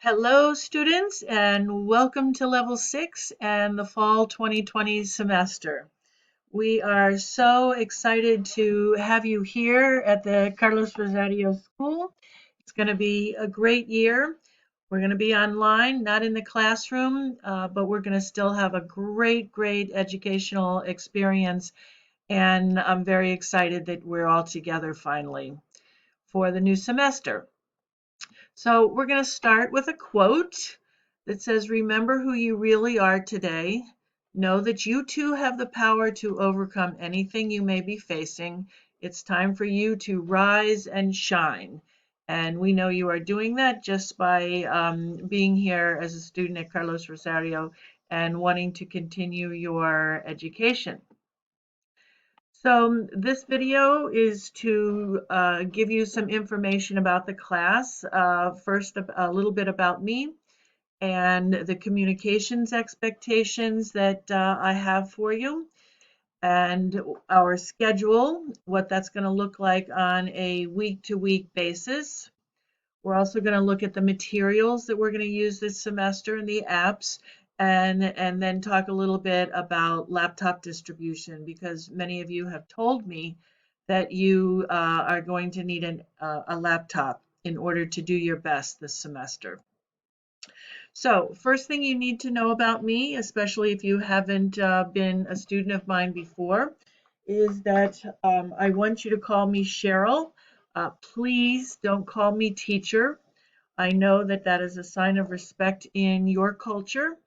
Hello, students, and welcome to Level 6 and the Fall 2020 semester. We are so excited to have you here at the Carlos Rosario School. It's going to be a great year. We're going to be online, not in the classroom, but we're going to still have a great educational experience. And I'm very excited that we're all together finally for the new semester. So we're going to start with a quote that says, "Remember who you really are today. Know that you too have the power to overcome anything you may be facing. It's time for you to rise and shine." And we know you are doing that just by being here as a student at Carlos Rosario and wanting to continue your education. So this video is to give you some information about the class. First, a little bit about me and the communications expectations that I have for you, and our schedule, what that's going to look like on a week-to-week basis. We're also going to look at the materials that we're going to use this semester and the apps, and then talk a little bit about laptop distribution, because many of you have told me that you are going to need a laptop in order to do your best this semester. So first thing you need to know about me, especially if you haven't been a student of mine before, is that I want you to call me Cheryl. Please don't call me teacher. I know that that is a sign of respect in your culture,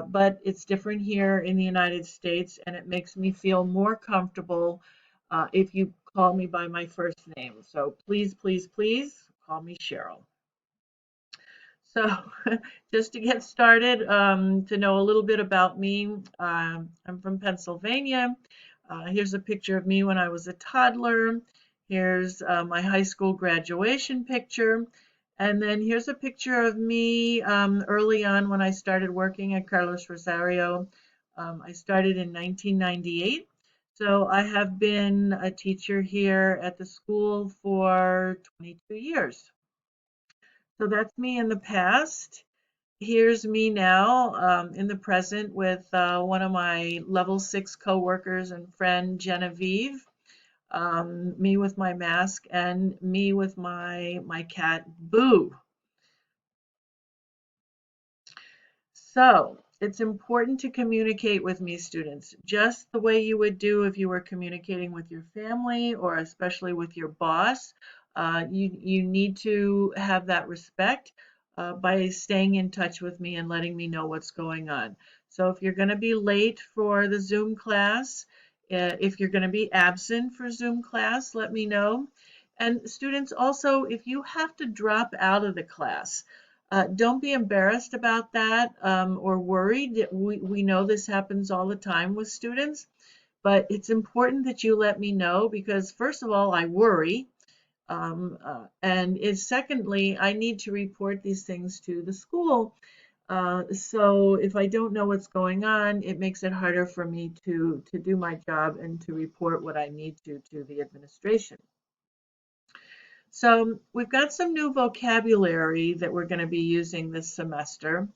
but it's different here in the United States, and it makes me feel more comfortable if you call me by my first name. So please call me Cheryl. So just to get started, to know a little bit about me, I'm from Pennsylvania. Here's a picture of me when I was a toddler. Here's my high school graduation picture. And then here's a picture of me early on when I started working at Carlos Rosario. I started in 1998. So I have been a teacher here at the school for 22 years. So that's me in the past. Here's me now in the present with one of my level 6 coworkers and friend Genevieve. Me with my mask and me with my cat Boo. So it's important to communicate with me, students, just the way you would do if you were communicating with your family or especially with your boss. You need to have that respect by staying in touch with me and letting me know what's going on. So if you're going to be late for the Zoom class, if you're going to be absent for Zoom class, let me know. And students, also, if you have to drop out of the class, don't be embarrassed about that or worried. We know this happens all the time with students, but it's important that you let me know because, first of all, I worry. Secondly, I need to report these things to the school. So if I don't know what's going on, it makes it harder for me to do my job and to report what I need to the administration. So we've got some new vocabulary that we're going to be using this semester.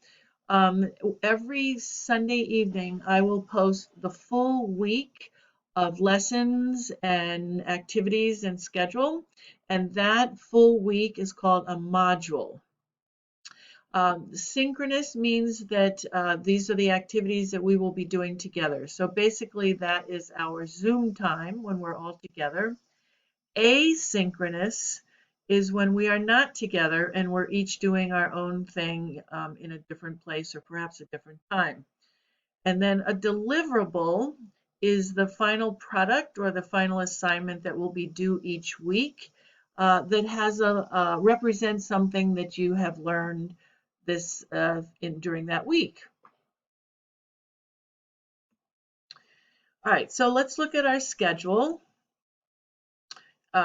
Every Sunday evening, I will post the full week of lessons and activities and schedule, and that full week is called a module. Synchronous means that these are the activities that we will be doing together. So basically, that is our Zoom time when we're all together. Asynchronous is when we are not together and we're each doing our own thing in a different place or perhaps a different time. And then a deliverable is the final product or the final assignment that will be due each week that has represents something that you have learned this during that week. All right, so let's look at our schedule.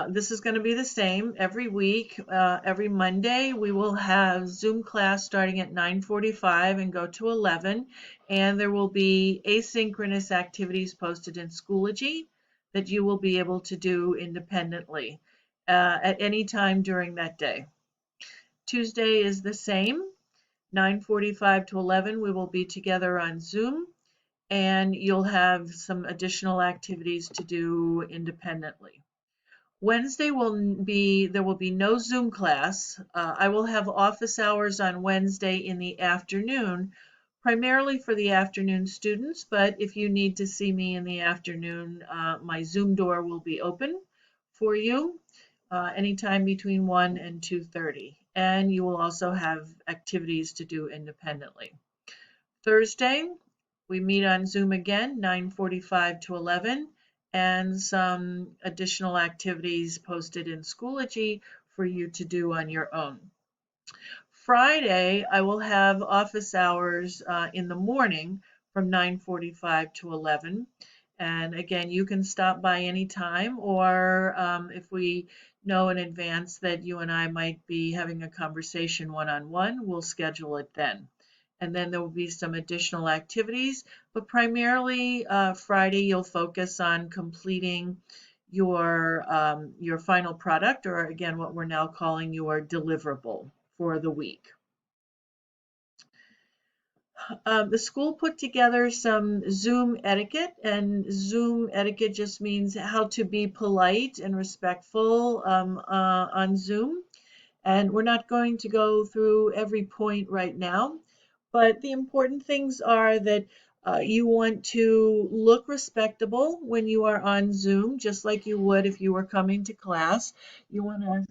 This is going to be the same every week. Every Monday, we will have Zoom class starting at 9:45 and go to 11. And there will be asynchronous activities posted in Schoology that you will be able to do independently at any time during that day. Tuesday is the same. 9:45 to 11, we will be together on Zoom, and you'll have some additional activities to do independently. Wednesday there will be no Zoom class. I will have office hours on Wednesday in the afternoon, primarily for the afternoon students, but if you need to see me in the afternoon, my Zoom door will be open for you anytime between 1 and 2:30. And you will also have activities to do independently. Thursday, we meet on Zoom again, 9:45 to 11, and some additional activities posted in Schoology for you to do on your own. Friday, I will have office hours in the morning from 9:45 to 11. And again, you can stop by anytime, or if we know in advance that you and I might be having a conversation one-on-one, we'll schedule it then. And then there will be some additional activities, but primarily Friday you'll focus on completing your final product, or again what we're now calling your deliverable for the week. The school put together some Zoom etiquette, and Zoom etiquette just means how to be polite and respectful on Zoom. And we're not going to go through every point right now, but the important things are that you want to look respectable when you are on Zoom, just like you would if you were coming to class. You want to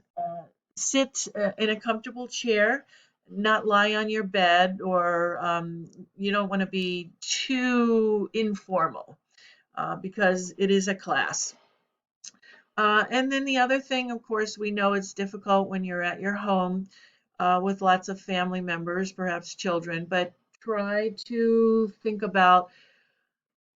sit in a comfortable chair, not lie on your bed, or you don't want to be too informal because it is a class. And then the other thing, of course, we know it's difficult when you're at your home with lots of family members, perhaps children, but try to think about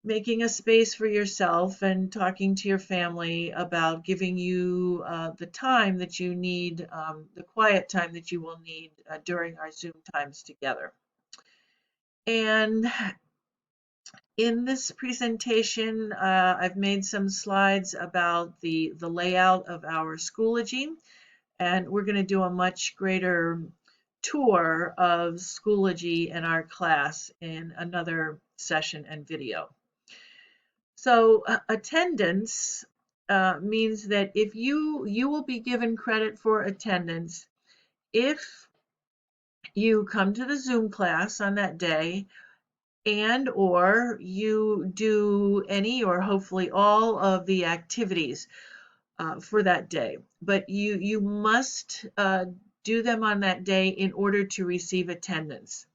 making a space for yourself and talking to your family about giving you the time that you need, the quiet time that you will need during our Zoom times together. And in this presentation, I've made some slides about the layout of our Schoology, and we're going to do a much greater tour of Schoology in our class in another session and video. So attendance means that if you will be given credit for attendance if you come to the Zoom class on that day and or you do any or hopefully all of the activities for that day. But you must do them on that day in order to receive attendance.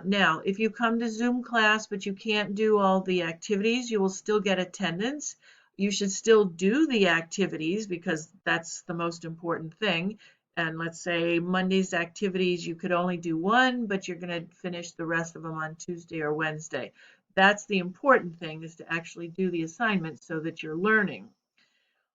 Now, if you come to Zoom class but you can't do all the activities, you will still get attendance. You should still do the activities because that's the most important thing. And let's say Monday's activities, you could only do one, but you're going to finish the rest of them on Tuesday or Wednesday. That's the important thing, is to actually do the assignment so that you're learning.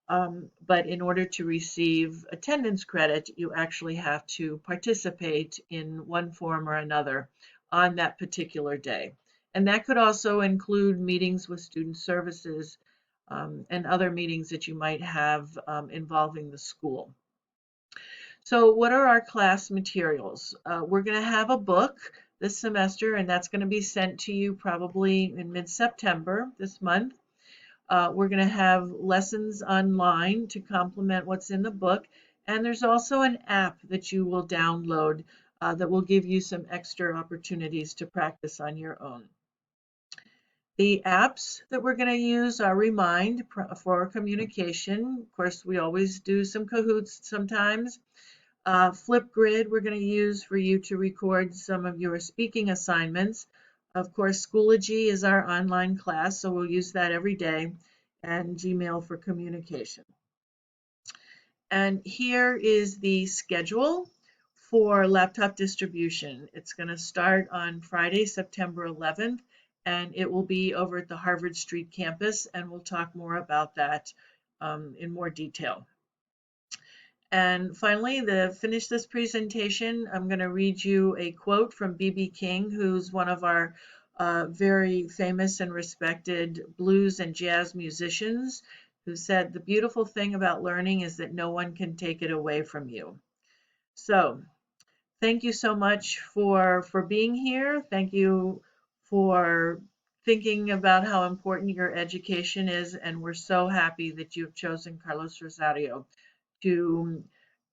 But in order to receive attendance credit, you actually have to participate in one form or another on that particular day. And that could also include meetings with student services and other meetings that you might have involving the school. So what are our class materials? We're going to have a book this semester, and that's going to be sent to you probably in mid-September this month. We're going to have lessons online to complement what's in the book. And there's also an app that you will download that will give you some extra opportunities to practice on your own. The apps that we're going to use are Remind for communication. Of course, we always do some Kahoots sometimes. Flipgrid, we're going to use for you to record some of your speaking assignments. Of course, Schoology is our online class, so we'll use that every day, and Gmail for communication. And here is the schedule for laptop distribution. It's going to start on Friday, September 11th, and it will be over at the Harvard Street campus, and we'll talk more about that in more detail. And finally, to finish this presentation, I'm going to read you a quote from B.B. King, who's one of our very famous and respected blues and jazz musicians, who said, "The beautiful thing about learning is that no one can take it away from you." So, thank you so much for being here. Thank you for thinking about how important your education is, and we're so happy that you've chosen Carlos Rosario to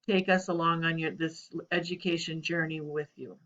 take us along on this education journey with you.